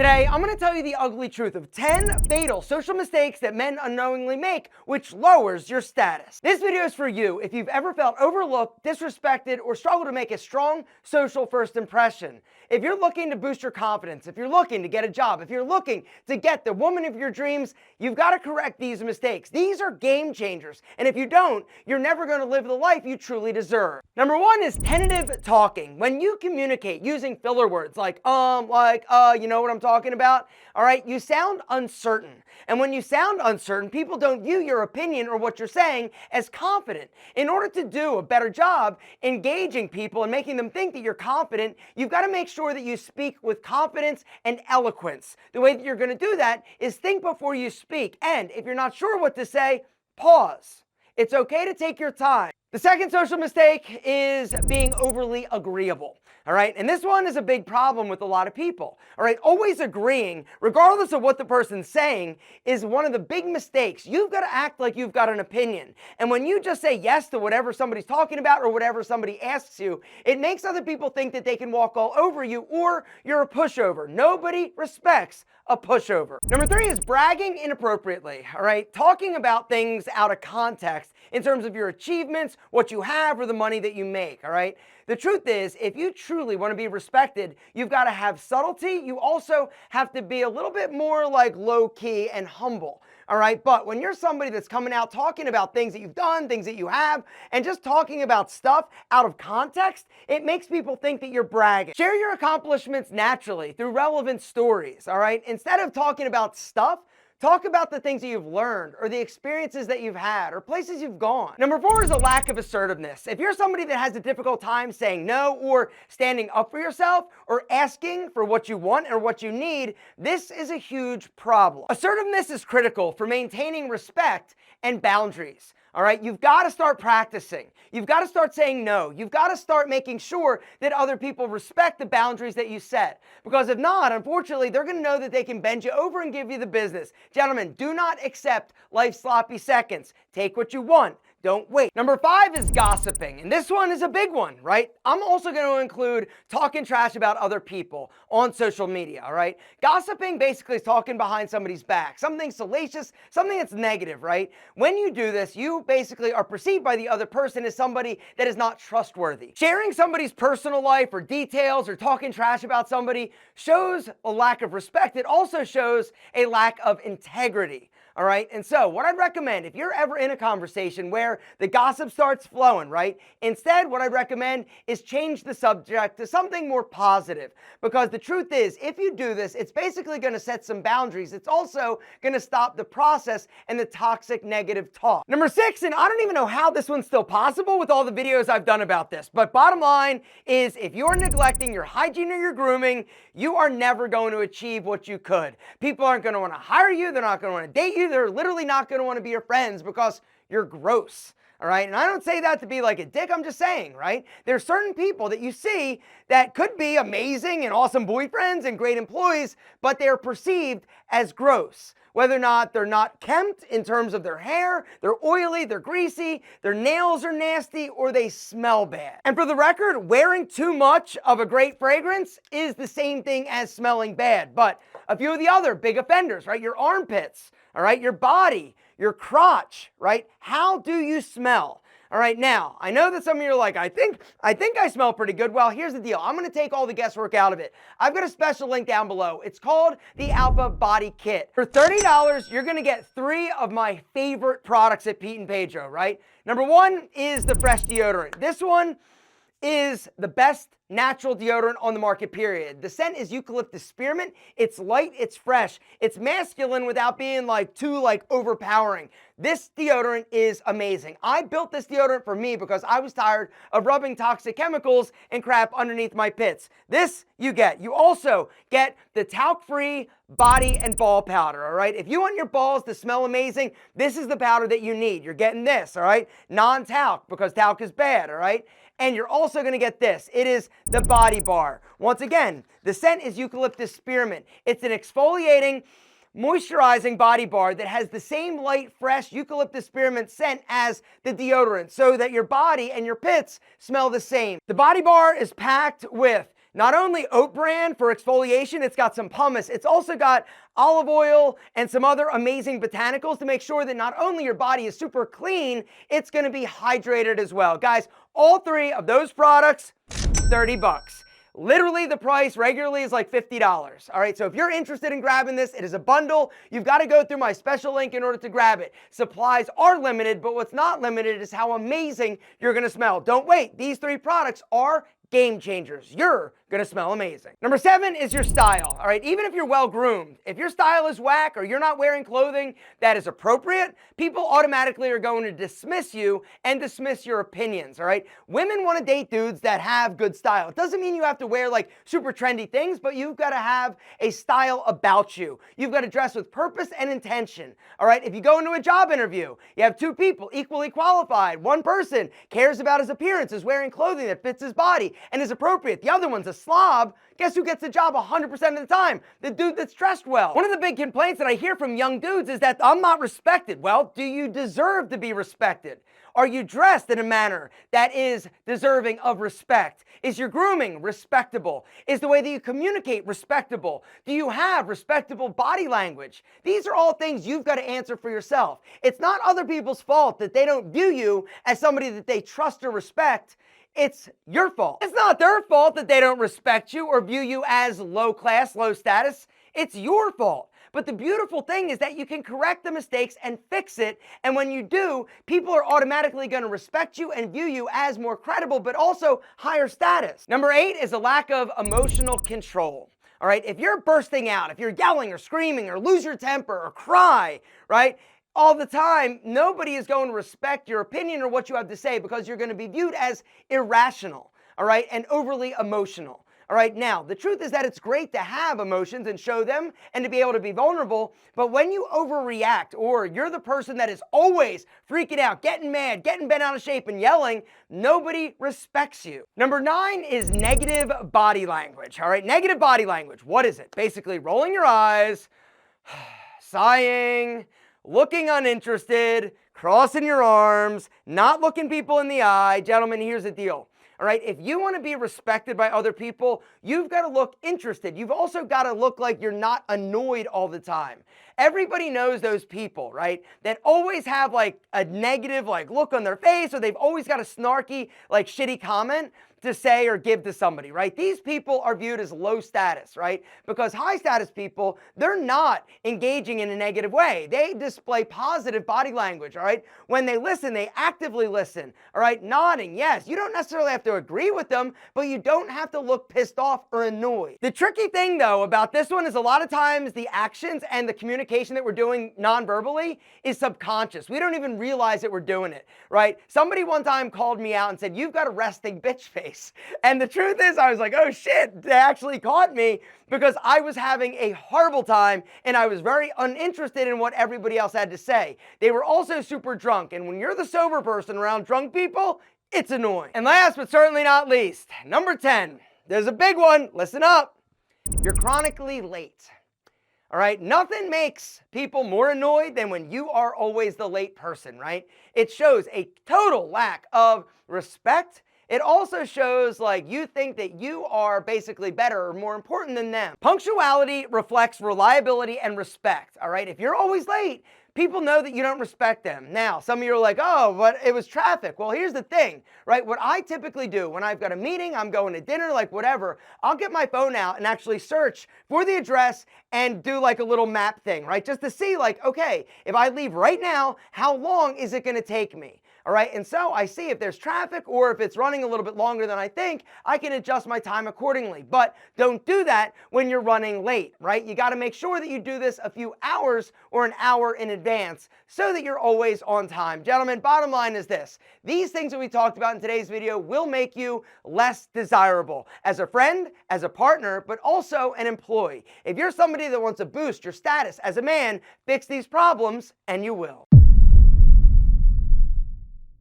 Today, I'm going to tell you the ugly truth of 10 fatal social mistakes that men unknowingly make, which lowers your status. This video is for you if you've ever felt overlooked, disrespected, or struggled to make a strong social first impression. If you're looking to boost your confidence, if you're looking to get a job, if you're looking to get the woman of your dreams, you've got to correct these mistakes. These are game changers. And if you don't, you're never going to live the life you truly deserve. Number one is tentative talking. When you communicate using filler words like, you know what I'm talking about? All right, you sound uncertain. And when you sound uncertain, people don't view your opinion or what you're saying as confident. In order to do a better job engaging people and making them think that you're confident, you've got to make sure that you speak with confidence and eloquence. The way that you're going to do that is think before you speak. And if you're not sure what to say, pause. It's okay to take your time. The second social mistake is being overly agreeable. All right, and this one is a big problem with a lot of people. All right, always agreeing, regardless of what the person's saying, is one of the big mistakes. You've got to act like you've got an opinion. And when you just say yes to whatever somebody's talking about or whatever somebody asks you, it makes other people think that they can walk all over you or you're a pushover. Nobody respects a pushover. Number three is bragging inappropriately. All right, talking about things out of context in terms of your achievements, what you have, or the money that you make. All right. The truth is, if you truly want to be respected, you've got to have subtlety. You also have to be a little bit more like low-key and humble. All right, but when you're somebody that's coming out talking about things that you've done, things that you have, and just talking about stuff out of context, it makes people think that you're bragging. Share your accomplishments naturally through relevant stories, all right? Instead of talking about stuff, talk about the things that you've learned or the experiences that you've had or places you've gone. Number four is a lack of assertiveness. If you're somebody that has a difficult time saying no or standing up for yourself or asking for what you want or what you need, this is a huge problem. Assertiveness is critical for maintaining respect and boundaries. All right, you've got to start practicing. You've got to start saying no. You've got to start making sure that other people respect the boundaries that you set. Because if not, unfortunately, they're going to know that they can bend you over and give you the business. Gentlemen, do not accept life's sloppy seconds. Take what you want. Don't wait. Number five is gossiping. And this one is a big one, right? I'm also going to include talking trash about other people on social media, all right? Gossiping basically is talking behind somebody's back, something salacious, something that's negative, right? When you do this, you basically are perceived by the other person as somebody that is not trustworthy. Sharing somebody's personal life or details or talking trash about somebody shows a lack of respect. It also shows a lack of integrity. All right, and so what I'd recommend, if you're ever in a conversation where the gossip starts flowing, right, instead what I'd recommend is change the subject to something more positive. Because the truth is, if you do this, it's basically going to set some boundaries. It's also going to stop the process and the toxic negative talk. Number six, and I don't even know how this one's still possible with all the videos I've done about this, but bottom line is if you're neglecting your hygiene or your grooming, you are never going to achieve what you could. People aren't going to want to hire you. They're not going to want to date you. They're literally not going to want to be your friends because you're gross. All right. And I don't say that to be like a dick. I'm just saying, right? There's certain people that you see that could be amazing and awesome boyfriends and great employees, but they're perceived as gross. Whether or not they're not kempt in terms of their hair, they're oily, they're greasy, their nails are nasty, or they smell bad. And for the record, wearing too much of a great fragrance is the same thing as smelling bad. But a few of the other big offenders, right? Your armpits, all right? Your body, your crotch, right? How do you smell? All right, now, I know that some of you are like, I think I smell pretty good. Well, here's the deal. I'm going to take all the guesswork out of it. I've got a special link down below. It's called the Alpha Body Kit. For $30, you're going to get 3 of my favorite products at Pete and Pedro, right? Number one is the Fresh Deodorant. This one is the best natural deodorant on the market, period. The scent is eucalyptus spearmint. It's light, it's fresh, it's masculine without being too overpowering. This deodorant is amazing. I built this deodorant for me because I was tired of rubbing toxic chemicals and crap underneath my pits. This you get. You also get the talc-free body and ball powder, all right? If you want your balls to smell amazing, this is the powder that you need. You're getting this, all right? Non-talc, because talc is bad, all right? And you're also going to get this. It is the body bar. Once again, the scent is eucalyptus spearmint. It's an exfoliating, moisturizing body bar that has the same light, fresh eucalyptus spearmint scent as the deodorant so that your body and your pits smell the same. The body bar is packed with Not only oat bran for exfoliation, it's got some pumice, it's also got olive oil and some other amazing botanicals to make sure that not only your body is super clean, it's gonna be hydrated as well. Guys, all three of those products, 30 bucks. Literally, the price regularly is like $50. All right, so if you're interested in grabbing this, it is a bundle. You've got to go through my special link in order to grab it. Supplies are limited, but what's not limited is how amazing you're going to smell. Don't wait. These three products are game changers. You're gonna smell amazing. Number 7 is your style. All right, even if you're well groomed, if your style is whack or you're not wearing clothing that is appropriate, people automatically are going to dismiss you and dismiss your opinions. All right, women want to date dudes that have good style. It doesn't mean you have to wear like super trendy things, but you've got to have a style about you. You've got to dress with purpose and intention. All right, if you go into a job interview, you have two people equally qualified. One person cares about his appearance, is wearing clothing that fits his body and is appropriate. The other one's a slob. Guess who gets the job 100% of the time? The dude that's dressed well. One of the big complaints that I hear from young dudes is that I'm not respected. Well, do you deserve to be respected? Are you dressed in a manner that is deserving of respect? Is your grooming respectable? Is the way that you communicate respectable? Do you have respectable body language? These are all things you've got to answer for yourself. It's not other people's fault that they don't view you as somebody that they trust or respect. It's your fault. It's not their fault that they don't respect you or view you as low class, low status. It's your fault. But the beautiful thing is that you can correct the mistakes and fix it. And when you do, people are automatically going to respect you and view you as more credible, but also higher status. Number 8 is a lack of emotional control. All right, if you're bursting out, if you're yelling or screaming or lose your temper or cry, right? All the time, nobody is going to respect your opinion or what you have to say because you're going to be viewed as irrational, all right, and overly emotional. All right, now, the truth is that it's great to have emotions and show them and to be able to be vulnerable, but when you overreact or you're the person that is always freaking out, getting mad, getting bent out of shape and yelling, nobody respects you. Number 9 is negative body language, all right? Negative body language, what is it? Basically rolling your eyes, sighing, looking uninterested, crossing your arms, not looking people in the eye. Gentlemen, here's the deal. All right, if you want to be respected by other people, you've got to look interested. You've also got to look like you're not annoyed all the time. Everybody knows those people, right, that always have like a negative like look on their face, or they've always got a snarky like shitty comment to say or give to somebody, right? These people are viewed as low status, right? Because high status people, they're not engaging in a negative way. They display positive body language, all right? When they listen, they actively listen, all right? Nodding, yes. You don't necessarily have to agree with them, but you don't have to look pissed off or annoyed. The tricky thing though about this one is a lot of times the actions and the communication that we're doing non-verbally is subconscious. We don't even realize that we're doing it, right? Somebody one time called me out and said, "You've got a resting bitch face." And the truth is, I was like, oh shit, they actually caught me because I was having a horrible time and I was very uninterested in what everybody else had to say. They were also super drunk. And when you're the sober person around drunk people, it's annoying. And last but certainly not least, number 10, there's a big one. Listen up. You're chronically late. All right, nothing makes people more annoyed than when you are always the late person, right? It shows a total lack of respect. It also shows like you think that you are basically better or more important than them. Punctuality reflects reliability and respect, all right? If you're always late, people know that you don't respect them. Now, some of you are like, oh, but it was traffic. Well, here's the thing, right? What I typically do when I've got a meeting, I'm going to dinner, like whatever, I'll get my phone out and actually search for the address and do like a little map thing, right? Just to see like, okay, if I leave right now, how long is it gonna take me? All right, and so I see if there's traffic or if it's running a little bit longer than I think, I can adjust my time accordingly. But don't do that when you're running late, right? You gotta make sure that you do this a few hours or an hour in advance so that you're always on time. Gentlemen, bottom line is this. These things that we talked about in today's video will make you less desirable as a friend, as a partner, but also an employee. If you're somebody that wants to boost your status as a man, fix these problems and you will.